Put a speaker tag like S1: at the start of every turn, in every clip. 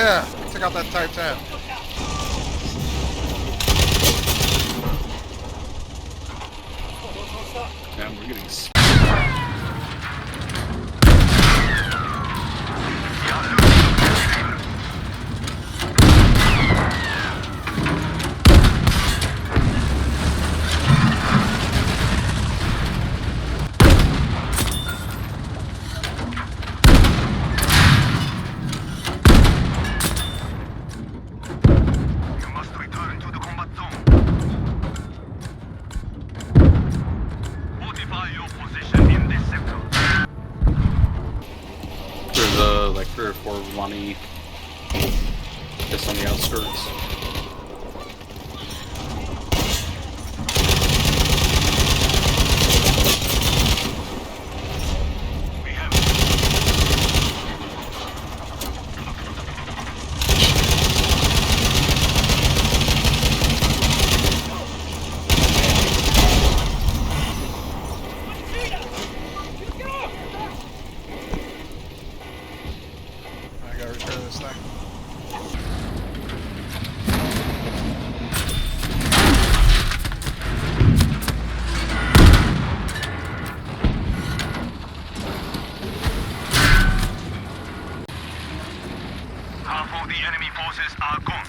S1: yeah! Take out that Type 10.
S2: Damn, we're getting like 3 or 4 money just on the outskirts.
S1: I gotta return this thing.
S3: Half of the enemy forces are gone.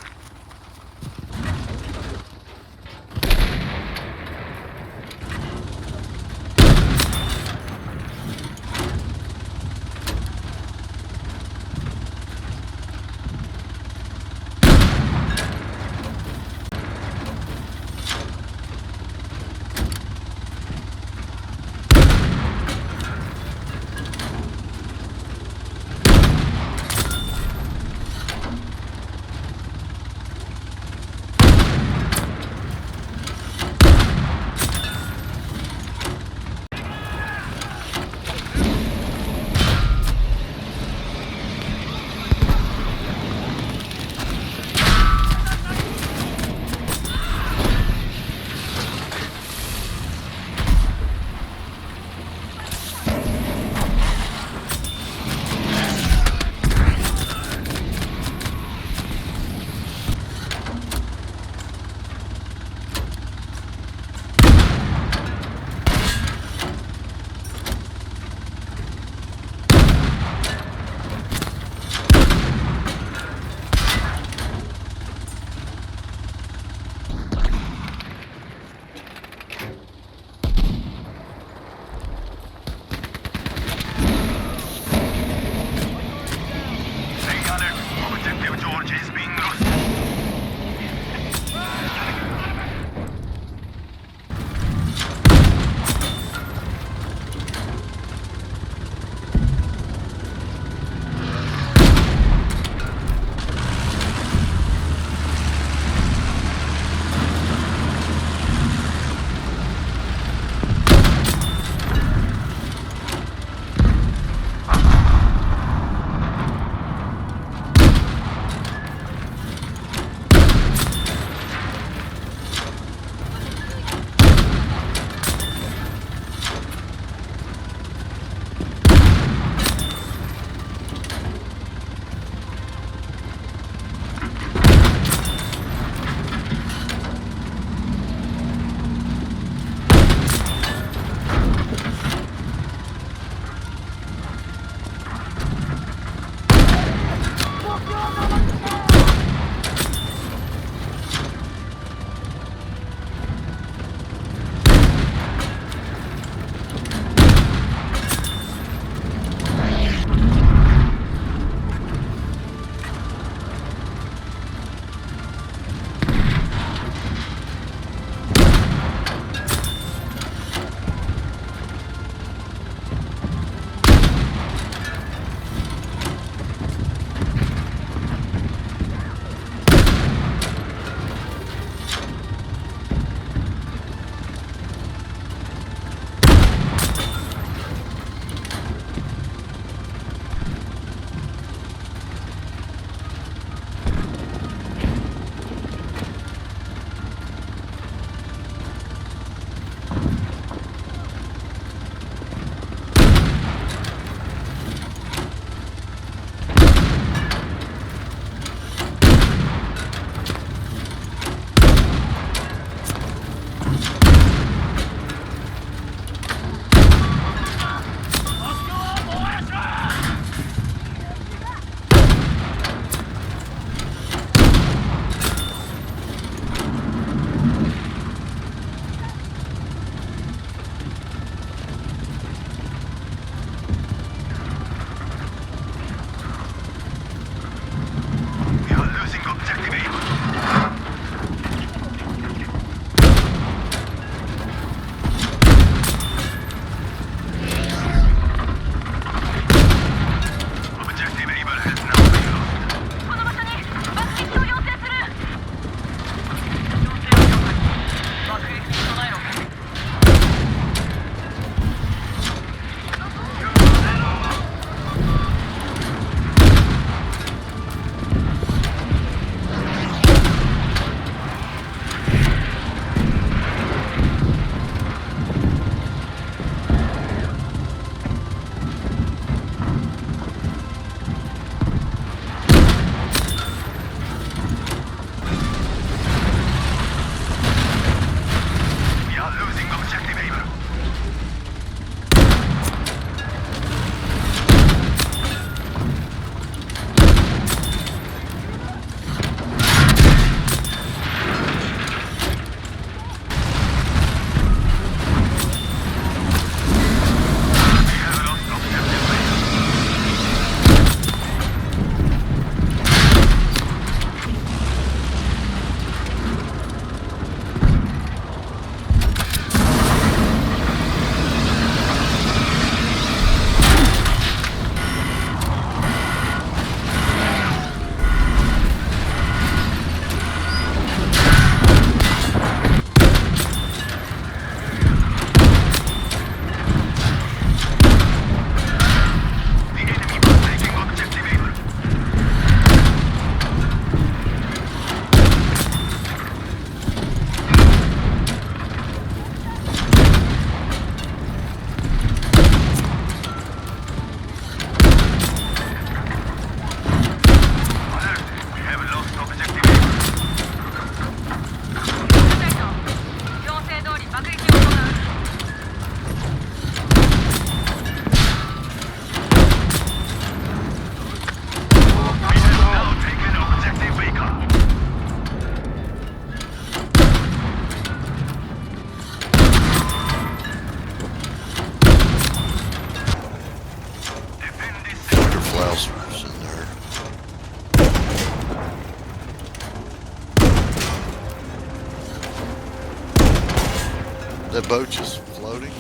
S4: The boat just floating?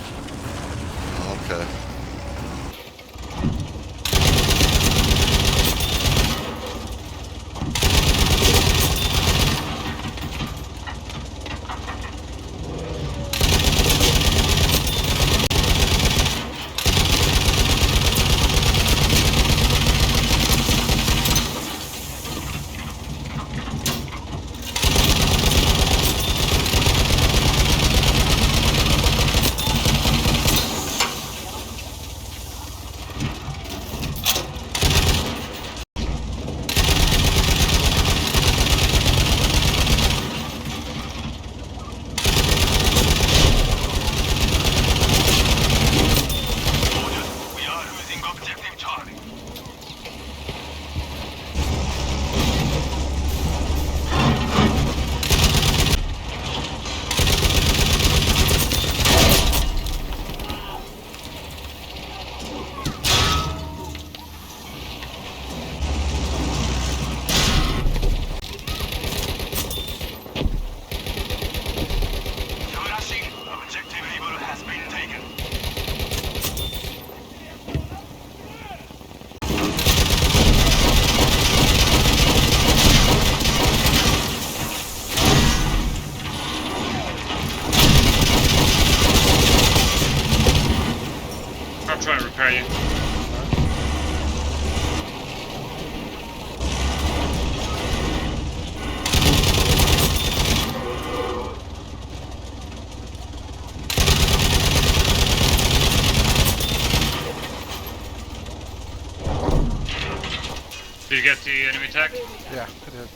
S4: Okay.
S3: We are losing objective Charlie. Flashing. Objective Able has been taken.
S5: I'll try and repair you. Did you get the enemy tag?
S1: Yeah, I did.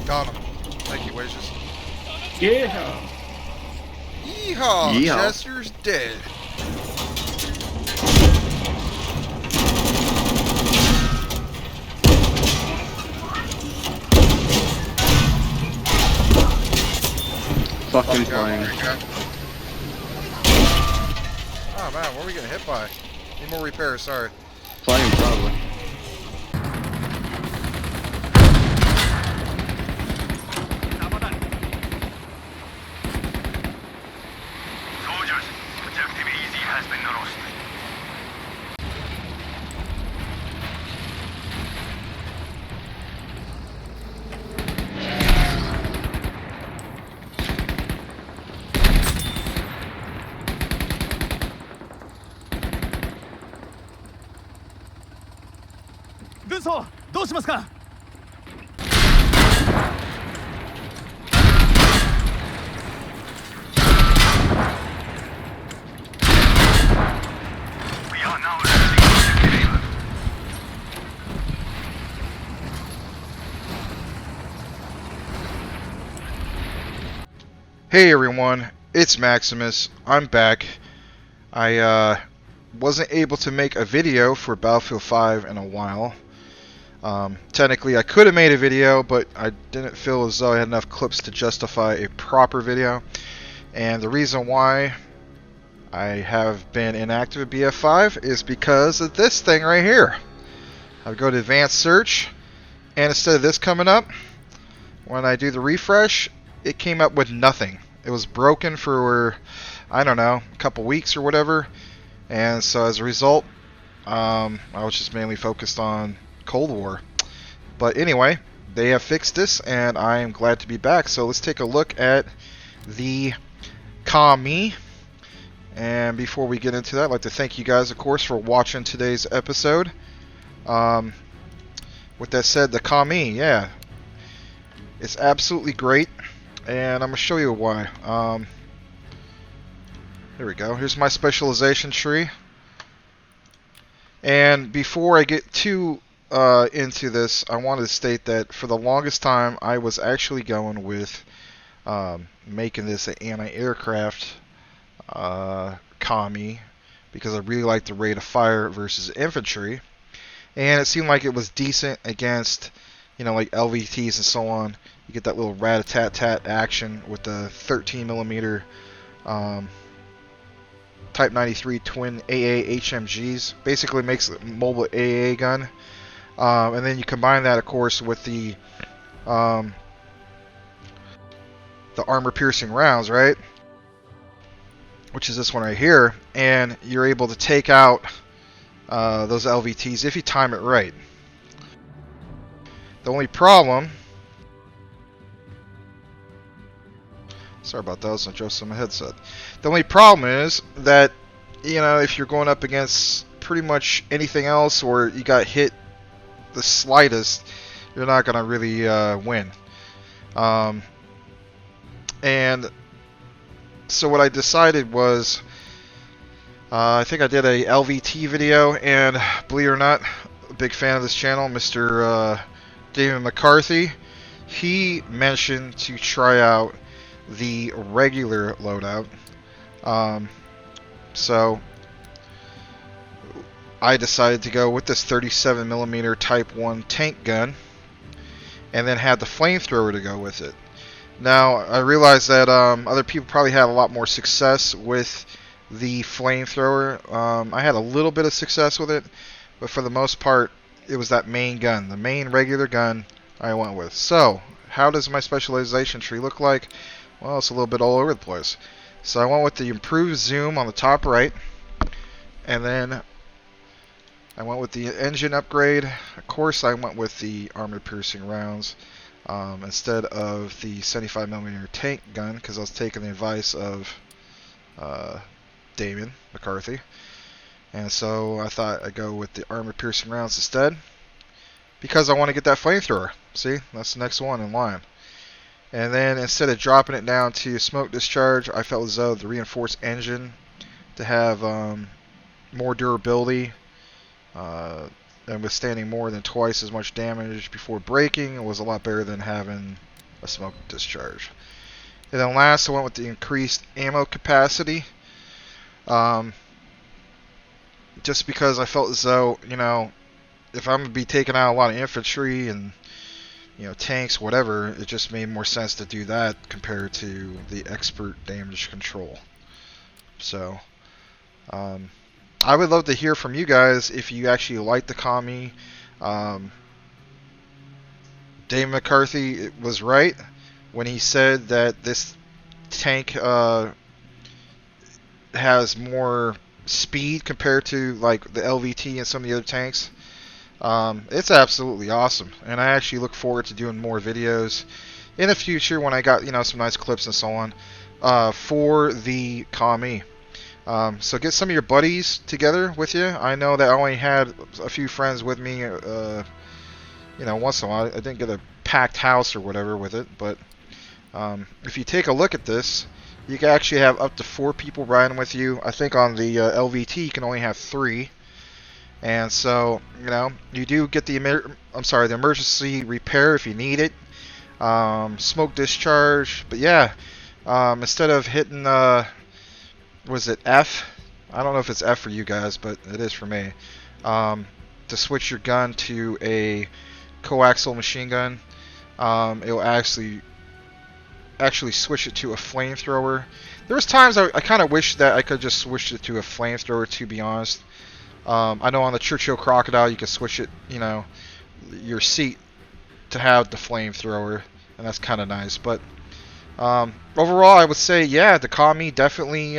S1: Got him. Thank you, Wages.
S2: Yeah.
S1: Yeehaw!
S4: Yeehaw.
S1: Chester's dead.
S2: Fucking
S1: There
S2: plane.
S1: you go. Oh man, what are we getting hit by? Need more repairs, sorry.
S2: Plane, probably.
S3: Soldiers, objective Easy has been lost. We are now losing objective Able.
S1: Hey everyone, it's Maximus. I'm back. I wasn't able to make a video for Battlefield 5 in a while. Technically, I could have made a video, but I didn't feel as though I had enough clips to justify a proper video. And the reason why I have been inactive at BF5 is because of this thing right here. I go to advanced search, and instead of this coming up, when I do the refresh, it came up with nothing. It was broken for, I don't know, a couple weeks or whatever. And so as a result, I was just mainly focused on Cold War. But anyway, they have fixed this, and I am glad to be back. So let's take a look at the Pwnage. And before we get into that, I'd like to thank you guys, of course, for watching today's episode. With that said, the Pwnage, yeah, it's absolutely great, and I'm going to show you why. Here we go. Here's my specialization tree. And before I get too into this, I wanted to state that for the longest time, I was actually going with making this an anti-aircraft Pwnage, because I really like the rate of fire versus infantry. And it seemed like it was decent against, you know, like LVTs and so on. You get that little rat-a-tat-tat action with the 13mm Type 93 twin AA HMGs. Basically makes a mobile AA gun. And then you combine that, of course, with the armor-piercing rounds, right? Which is this one right here. And you're able to take out those LVTs if you time it right. The only problem, sorry about that, I was adjusting my headset. The only problem is that, you know, if you're going up against pretty much anything else, or you got hit the slightest, you're not gonna really win. And so what I decided was, I think I did a LVT video, and believe it or not, a big fan of this channel, Mr. David McCarthy. He mentioned to try out the regular loadout. So I decided to go with this 37mm Type 1 tank gun, and then had the flamethrower to go with it. Now, I realized that other people probably had a lot more success with the flamethrower. I had a little bit of success with it, but for the most part, it was that main gun, the main regular gun I went with. So, how does my specialization tree look like? Well, it's a little bit all over the place. So I went with the improved zoom on the top right, and then I went with the engine upgrade. Of course, I went with the armor-piercing rounds instead of the 75mm tank gun, because I was taking the advice of Damon McCarthy. And so I thought I'd go with the armor-piercing rounds instead, because I want to get that flamethrower. See, that's the next one in line. And then instead of dropping it down to smoke discharge, I felt as though the reinforced engine to have more durability and withstanding more than twice as much damage before breaking was a lot better than having a smoke discharge. And then last, I went with the increased ammo capacity. Just because I felt as though, you know, if I'm going to be taking out a lot of infantry and, you know, tanks, whatever, it just made more sense to do that compared to the expert damage control. So, I would love to hear from you guys if you actually like the Pwnage. Dave McCarthy was right when he said that this tank has more speed compared to like the LVT and some of the other tanks. It's absolutely awesome, and I actually look forward to doing more videos in the future when I got, you know, some nice clips and so on for the Pwnage. So get some of your buddies together with you. I know that I only had a few friends with me, you know, once in a while. I didn't get a packed house or whatever with it, but if you take a look at this, you can actually have up to 4 people riding with you. I think on the LVT you can only have 3. And so, you know, you do get the emergency repair if you need it. Smoke discharge. But yeah, instead of hitting, was it F? I don't know if it's F for you guys, but it is for me. To switch your gun to a coaxial machine gun, it will actually switch it to a flamethrower. There was times I kind of wish that I could just switch it to a flamethrower, to be honest. I know on the Churchill Crocodile you can switch it, you know, your seat to have the flamethrower, and that's kind of nice. But overall, I would say, yeah, the Kami definitely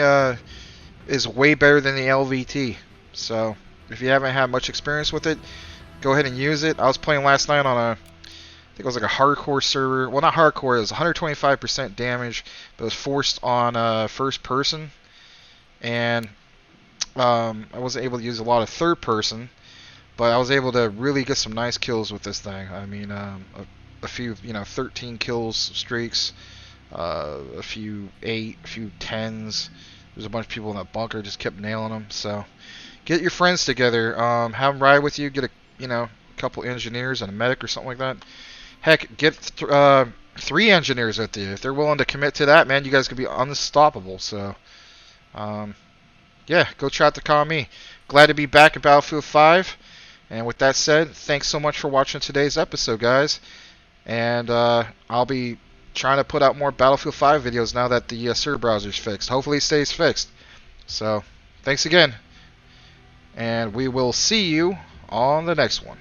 S1: is way better than the LVT. So if you haven't had much experience with it, go ahead and use it. I was playing last night on a, I think it was like a hardcore server. Well, not hardcore. It was 125% damage, but it was forced on first person, and I wasn't able to use a lot of third person, but I was able to really get some nice kills with this thing. I mean, a few, 13 kills streaks, a few 8, a few 10s. There's a bunch of people in that bunker, just kept nailing them. So get your friends together, have them ride with you. Get a couple engineers and a medic or something like that. Heck, get 3 engineers with you. If they're willing to commit to that, man, you guys could be unstoppable. So, yeah, go try out the Kami. Glad to be back at Battlefield 5. And with that said, thanks so much for watching today's episode, guys. And I'll be trying to put out more Battlefield 5 videos now that the server browser's fixed. Hopefully it stays fixed. So, thanks again. And we will see you on the next one.